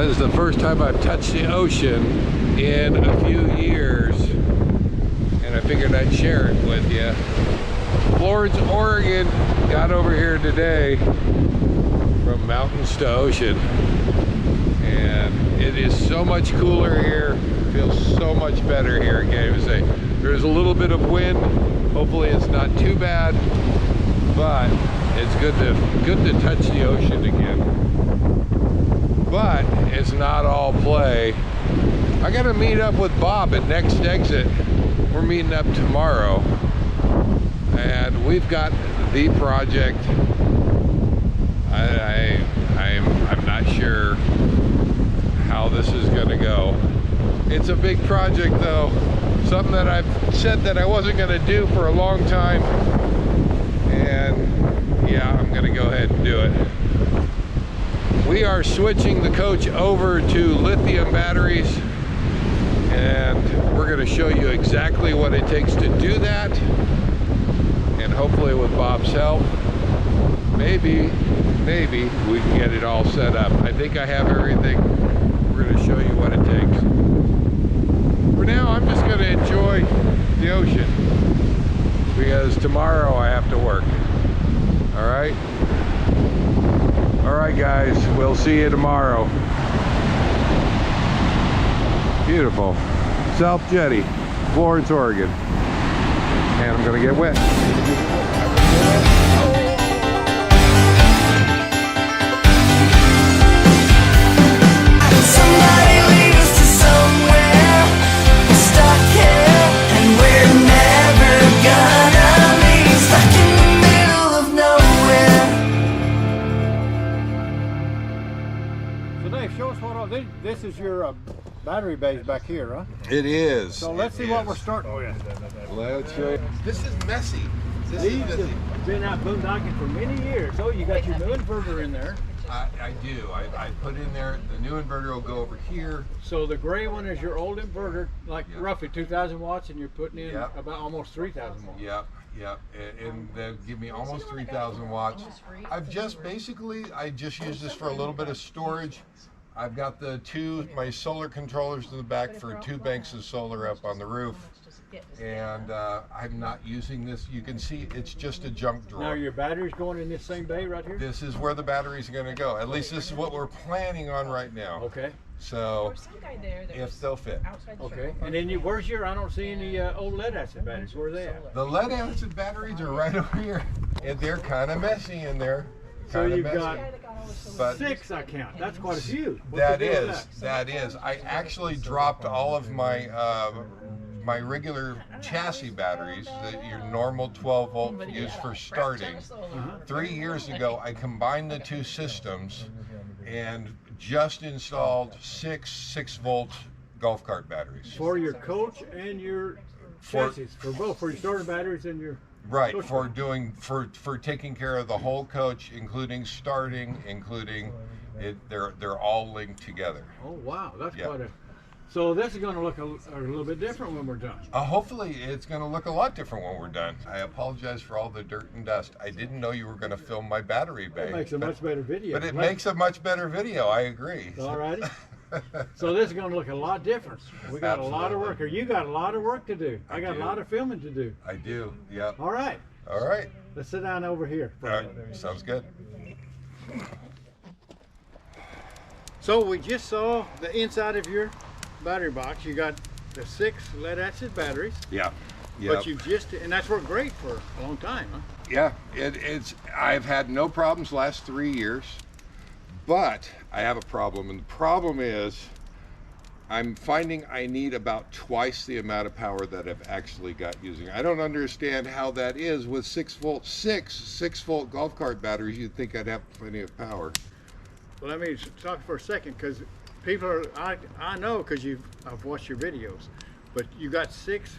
This is the first time I've touched the ocean in a few years, and I figured I'd share it with you. Florence, Oregon got over here today from mountains to ocean, and it is so much cooler here. It feels so much better here. Again, there's a little bit of wind. Hopefully it's not too bad, but it's good to touch the ocean again. But it's not all play. I gotta meet up with Bob at Next Exit. We're meeting up tomorrow, and we've got the project. I'm not sure how this is gonna go. It's a big project though, something that I've said that I wasn't gonna do for a long time, and yeah, I'm gonna go ahead and do it. We are switching the coach over to lithium batteries, and we're going to show you exactly what it takes to do that, and hopefully with Bob's help, maybe we can get it all set up. I think I have everything. We're going to show you what it takes. For now, I'm just going to enjoy the ocean, because tomorrow I have to work. All right? All right, guys, we'll see you tomorrow. Beautiful. South Jetty, Florence, Oregon. And I'm gonna get wet. Somebody lead us to somewhere. We're stuck here and we're never gonna leave. Stuck in the middle of nowhere. So Dave, show us what all this is your battery base back here, huh? It is. So let's see what we're starting with. Let's show you. This is messy. These have been out boondocking for many years. Oh, you got your new inverter in there. I do. I put in there, the new inverter will go over here. So the gray one is your old inverter, like Yep. roughly 2,000 watts, and you're putting in Yep. about almost 3,000 watts. Yep. And they'll give me almost 3,000 watts. I just use this for a little bit of storage. I've got my solar controllers in the back for 2 banks of solar up on the roof. And I'm not using this. You can see it's just a junk drawer. Now your battery's going in this same bay right here? This is where the batteries are going to go. At least this is what we're planning on right now. Okay. So, if they'll fit. Okay. And then where's your, I don't see any old lead acid batteries. Where are they at? The lead acid batteries are right over here. And they're kind of messy in there. So Kinda you've messy. got But 6, I count. That's quite a few. What's that the deal with that is. I actually dropped all of my my regular chassis batteries, your normal 12 volt used for starting. 3 years ago, I combined the 2 systems and just installed 6 volt golf cart batteries. For your coach and your chassis, for both, for your starter batteries and your Right, coach for batteries. doing for taking care of the whole coach, including starting, including it. They're all linked together. Oh wow, that's Yeah. quite a. So this is going to look a little bit different when we're done. Hopefully it's going to look a lot different when we're done. I apologize for all the dirt and dust. I didn't know you were going to film my battery bay. It makes a much better video. But it makes a much better video, I agree. All righty. So this is going to look a lot different. We got a lot of work, or you got a lot of work to do. I got a lot of filming to do. I do, yeah. All right. All right. Let's sit down over here. All right, sounds good. So we just saw the inside of your battery box. You got the 6 lead acid batteries. Yeah. But you and that's worked great for a long time, huh? Yeah, I've had no problems last 3 years, but I have a problem, and the problem is I'm finding I need about twice the amount of power that I've actually got using. I don't understand how that is with 6 volt golf cart batteries. You'd think I'd have plenty of power. Well, let me talk for a second, because people are, I know, because I've watched your videos, but you got 6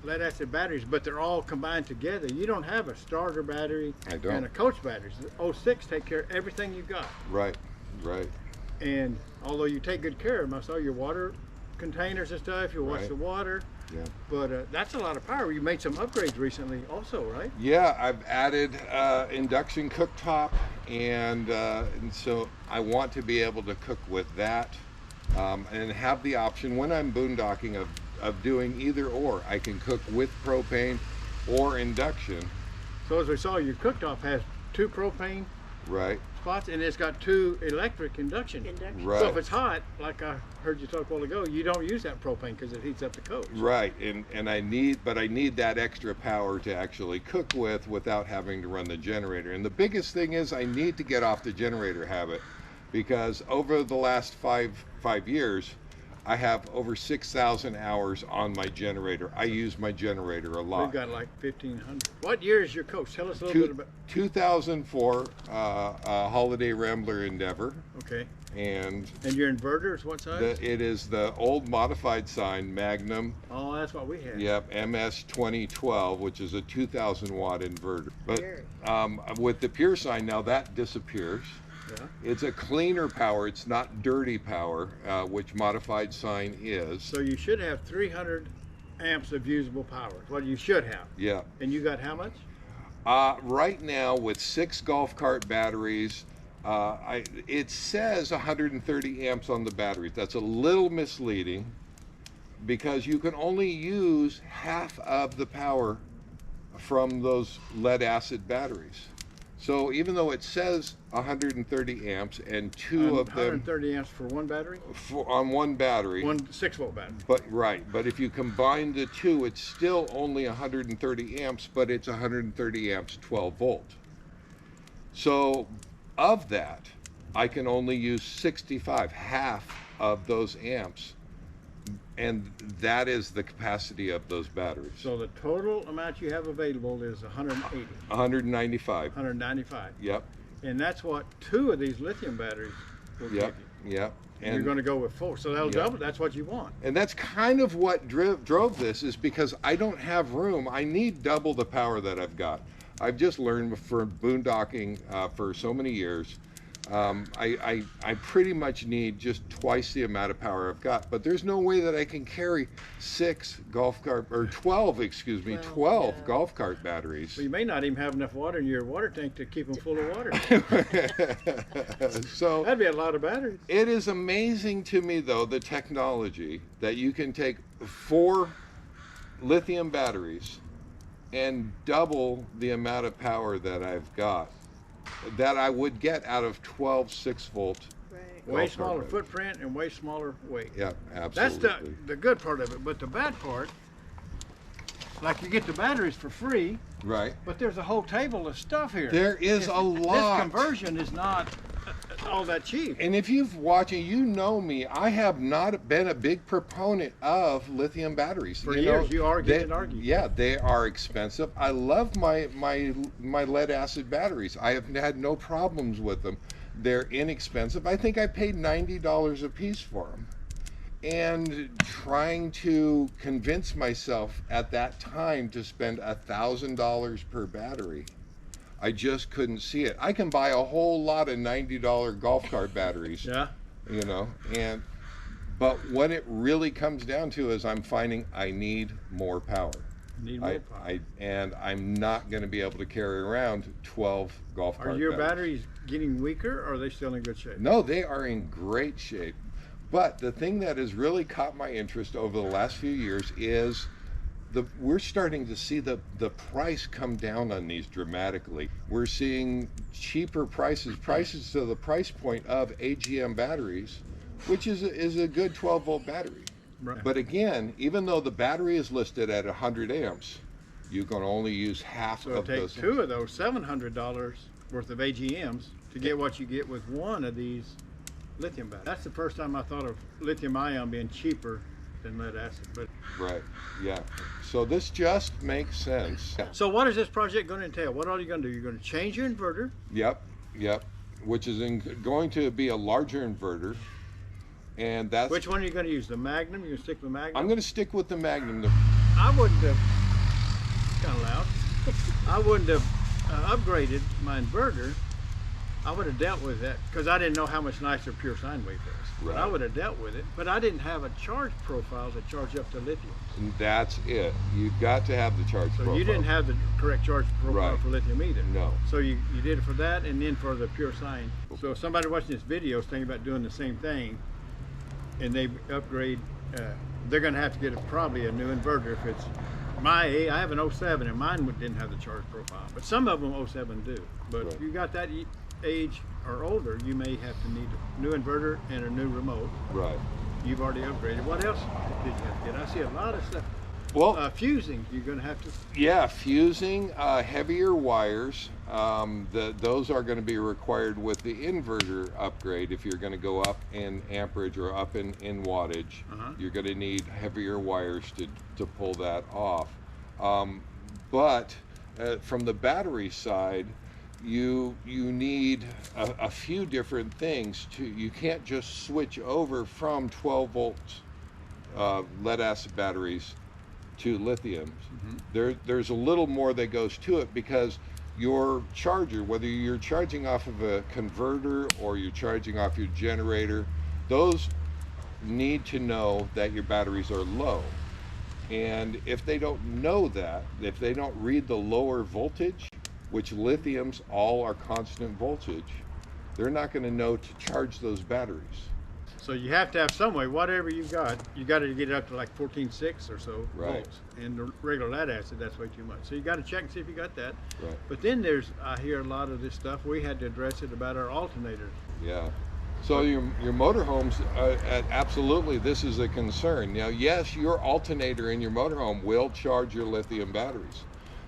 lead acid batteries, but they're all combined together. You don't have a starter battery and a coach battery. The 06 take care of everything you got. Right. And although you take good care of them, I saw your water containers and stuff, you watch the water. Yeah. But that's a lot of power. You made some upgrades recently also, right? Yeah, I've added induction cooktop, and so I want to be able to cook with that. and have the option when I'm boondocking of doing either or. I can cook with propane or induction. So as we saw, your cooktop has 2 propane Right, spots, and it's got 2 electric induction. right. So if it's hot, like I heard you talk a while ago, you don't use that propane because it heats up the coach. Right, and I need that extra power to actually cook with without having to run the generator. And the biggest thing is I need to get off the generator habit, because over the last five years, I have over 6,000 hours on my generator. I use my generator a lot. We've got like 1,500. What year is your coach? Tell us a little bit about. 2004 Holiday Rambler Endeavor. Okay. And your inverter is what size? it is the old modified sign Magnum. Oh, that's what we had. Yep, MS 2012, which is a 2,000 watt inverter. But with the pure sign, now that disappears. Yeah. It's a cleaner power. It's not dirty power, which modified sign is. So you should have 300 amps of usable power. What you should have. Yeah. And you got how much? Right now, with 6 golf cart batteries, it says 130 amps on the batteries. That's a little misleading, because you can only use half of the power from those lead acid batteries. So even though it says 130 amps and 2 of them 130 amps for one battery? on one battery, One 6-volt battery. but if you combine the 2, it's still only 130 amps, but it's 130 amps 12 volt. So of that, I can only use 65, half of those amps, and that is the capacity of those batteries. So the total amount you have available is 180. 195. 195. Yep. And that's what 2 of these lithium batteries will Yep. give you. Yep. And you're going to go with 4. So that'll double. That's what you want. And that's kind of what drove this, is because I don't have room. I need double the power that I've got. I've just learned for boondocking for so many years, I pretty much need just twice the amount of power I've got. But there's no way that I can carry 12 golf cart batteries. Well, you may not even have enough water in your water tank to keep them full of water. So That'd be a lot of batteries. it is amazing to me, though, the technology that you can take 4 lithium batteries and double the amount of power that I've got, that I would get out of 12 6-volt. Way smaller footprint and way smaller weight. Yeah, That's absolutely. the good part of it. But the bad part, like you get the batteries for free, Right. but there's a whole table of stuff here. There is a lot. This conversion is not all that cheap. And if you've watched, you know me, I have not been a big proponent of lithium batteries. For years, you argued and argued. Yeah, they are expensive. I love my lead acid batteries. I have had no problems with them. They're inexpensive. I think I paid $90 a piece for them. And trying to convince myself at that time to spend $1,000 per battery, I just couldn't see it. I can buy a whole lot of $90 golf cart batteries, Yeah. you know, but what it really comes down to is I'm finding I need more power. Need more power. And I'm not going to be able to carry around 12 golf cart Are your batteries. batteries getting weaker, or are they still in good shape? No, they are in great shape. But the thing that has really caught my interest over the last few years is we're starting to see the price come down on these dramatically. We're seeing cheaper prices to the price point of AGM batteries, which is a good 12 volt battery. Right. But again, even though the battery is listed at 100 amps, you can only use half So of it those. takes 2 of those $700 worth of AGMs to get what you get with one of these lithium batteries. That's the first time I thought of lithium ion being cheaper than lead acid. But Right, yeah. So this just makes sense. so what is this project going to entail? What are you going to do? You're going to change your inverter. Yep. Which is going to be a larger inverter. And that's. Which one are you going to use? The Magnum? You're going to stick with the Magnum? I'm going to stick with the Magnum. I wouldn't have, kind of loud, I wouldn't have upgraded my inverter. I would have dealt with that, because I didn't know how much nicer pure sine wave was. But I Right. would have dealt with it, but I didn't have a charge profile to charge up to lithium. And that's it. You've got to have the charge So profile. you didn't have the correct charge profile Right. for lithium either. No. So you did it for that, and then for the pure sine. So if somebody watching this video is thinking about doing the same thing, and they upgrade, they're going to have to get probably a new inverter if it's my age. I have an 07 and mine didn't have the charge profile, but some of them 07 do. But Right. if you got that age or older, you may have to need a new inverter and a new remote. Right. You've already upgraded. What else did you have to get? I see a lot of stuff. Well, Fusing, you're going to have to. yeah, fusing, heavier wires. Those are going to be required with the inverter upgrade. If you're going to go up in amperage or up in wattage, you're going to need heavier wires to pull that off. But from the battery side, you need a few different things. You can't just switch over from 12 volts lead acid batteries to lithiums. There's a little more that goes to it, because your charger, whether you're charging off of a converter or you're charging off your generator, those need to know that your batteries are low. And if they don't know that, if they don't read the lower voltage, which lithiums all are constant voltage, they're not going to know to charge those batteries. So you have to have some way, whatever you got to get it up to like 14.6 or so Right. volts. And the regular lead acid, that's way too much. So you got to check and see if you got that. Right. But then I hear a lot of this stuff, we had to address it about our alternators. Yeah. So your motorhomes, absolutely, this is a concern. Now, yes, your alternator in your motorhome will charge your lithium batteries.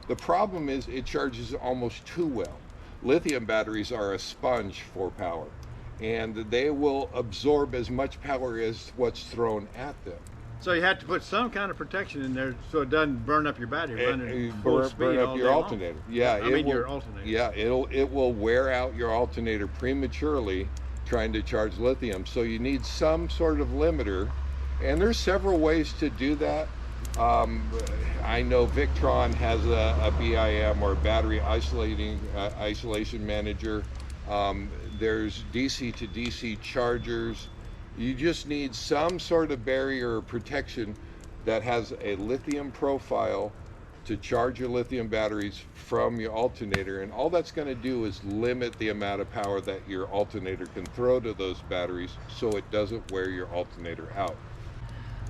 The problem is it charges almost too well. Lithium batteries are a sponge for power, and they will absorb as much power as what's thrown at them. So you have to put some kind of protection in there so it doesn't burn up your battery running full speed burn all up day your long. alternator. Yeah, your alternator. Yeah, it will wear out your alternator prematurely trying to charge lithium. So you need some sort of limiter, and there's several ways to do that. I know Victron has a BIM, or battery isolation manager. There's DC to DC chargers. You just need some sort of barrier or protection that has a lithium profile to charge your lithium batteries from your alternator, and all that's going to do is limit the amount of power that your alternator can throw to those batteries, so it doesn't wear your alternator out.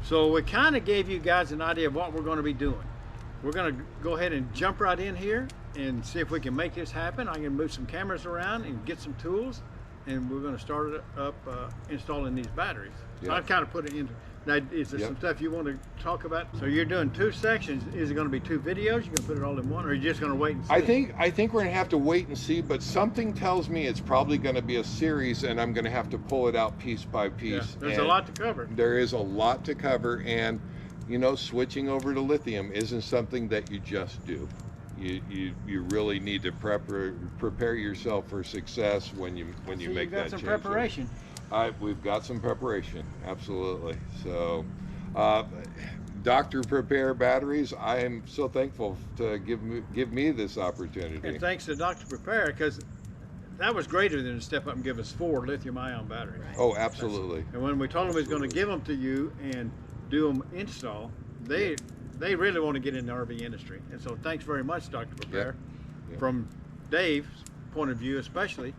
So we kind of gave you guys an idea of what we're going to be doing. We're going to go ahead and jump right in here and see if we can make this happen. I'm going to move some cameras around and get some tools, and we're going to start it up installing these batteries. So Yeah. I've kind of put it in. Now, is there some stuff you want to talk about? So you're doing 2 sections. Is it going to be 2 videos? You're going to put it all in one, or are you just going to wait and see? I think we're going to have to wait and see, but something tells me it's probably going to be a series, and I'm going to have to pull it out piece by piece. Yeah, there's a And lot to cover. There is a lot to cover, and you know, switching over to lithium isn't something that you just do. You really need to prepare yourself for success when you So make you've that got some change. preparation. We've got some preparation, absolutely. So, Dr. Prepare Batteries, I am so thankful to give me this opportunity. And thanks to Dr. Prepare, because that was greater than to step up and give us 4 lithium-ion batteries. Oh, absolutely. And when we told them we was going to give them to you and do them install, they really want to get in the RV industry. And so thanks very much, Dr. Prepare, Yeah. from Dave's point of view especially,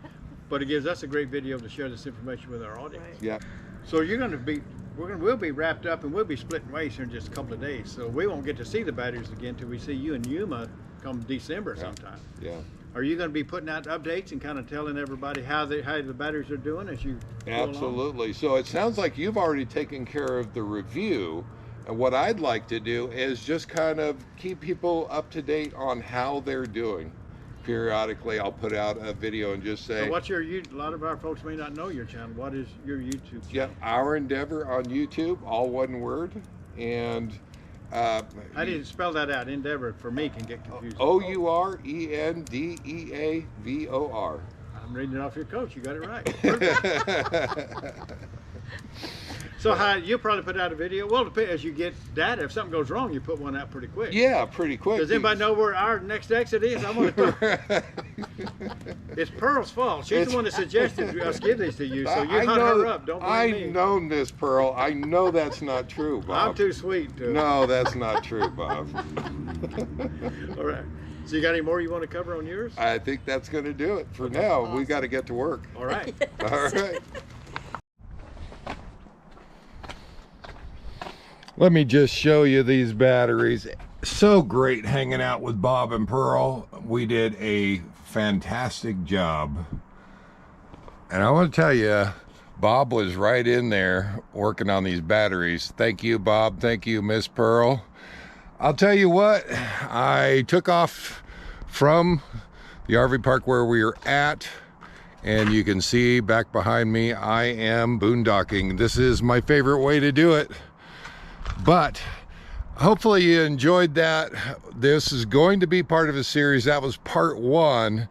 but it gives us a great video to share this information with our audience. Right. Yeah. So you're going to be, we'll be wrapped up and we'll be splitting ways here in just a couple of days. So we won't get to see the batteries again till we see you in Yuma come December sometime. Yeah. Are you going to be putting out updates and kind of telling everybody how the batteries are doing as you go along? Absolutely. So it sounds like you've already taken care of the review. And what I'd like to do is just kind of keep people up to date on how they're doing. Periodically, I'll put out a video and just say, So what's a lot of our folks may not know your channel. What is your YouTube channel? yeah, OurEndeavor on YouTube, all one word. And How do you spell that out? Endeavor for me can get confusing. OurEndeavor. I'm reading it off your coach. You got it right. So you'll probably put out a video. Well, as you get data, if something goes wrong, you put one out pretty quick. Yeah, pretty quick. Does anybody know where our next exit is? I'm gonna It's Pearl's fault. She's the one that suggested us give these to you. So you hunt her up. Don't blame me. I've known this, Pearl. I know that's not true, Bob. I'm too sweet to. No, that's not true, Bob. All right. So you got any more you want to cover on yours? I think that's going to do it for now. We got to get to work. All right. All right. Let me just show you these batteries. So great hanging out with Bob and Pearl. We did a fantastic job. And I want to tell you, Bob was right in there working on these batteries. Thank you, Bob. Thank you, Miss Pearl. I'll tell you what, I took off from the RV park where we were at, and you can see back behind me, I am boondocking. This is my favorite way to do it. But hopefully you enjoyed that. This is going to be part of a series. That was part 1.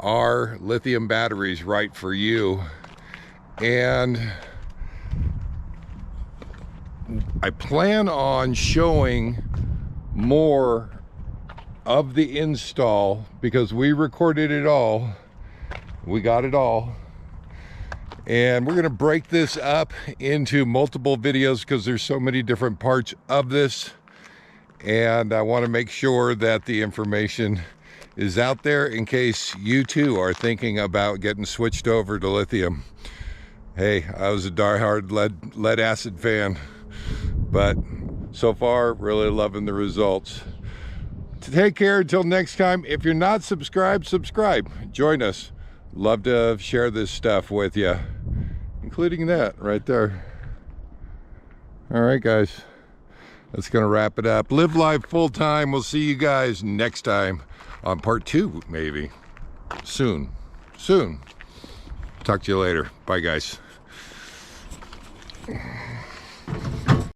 Are lithium batteries right for you? And I plan on showing more of the install because we recorded it all. We got it all. And we're going to break this up into multiple videos because there's so many different parts of this. And I want to make sure that the information is out there in case you too are thinking about getting switched over to lithium. Hey, I was a diehard lead acid fan, but so far really loving the results. Take care until next time. If you're not subscribed, subscribe. Join us. Love to share this stuff with you, including that right there. All right, guys, that's gonna wrap it up. Live life full time. We'll see you guys next time on part 2, maybe soon. Talk to you later. Bye, guys.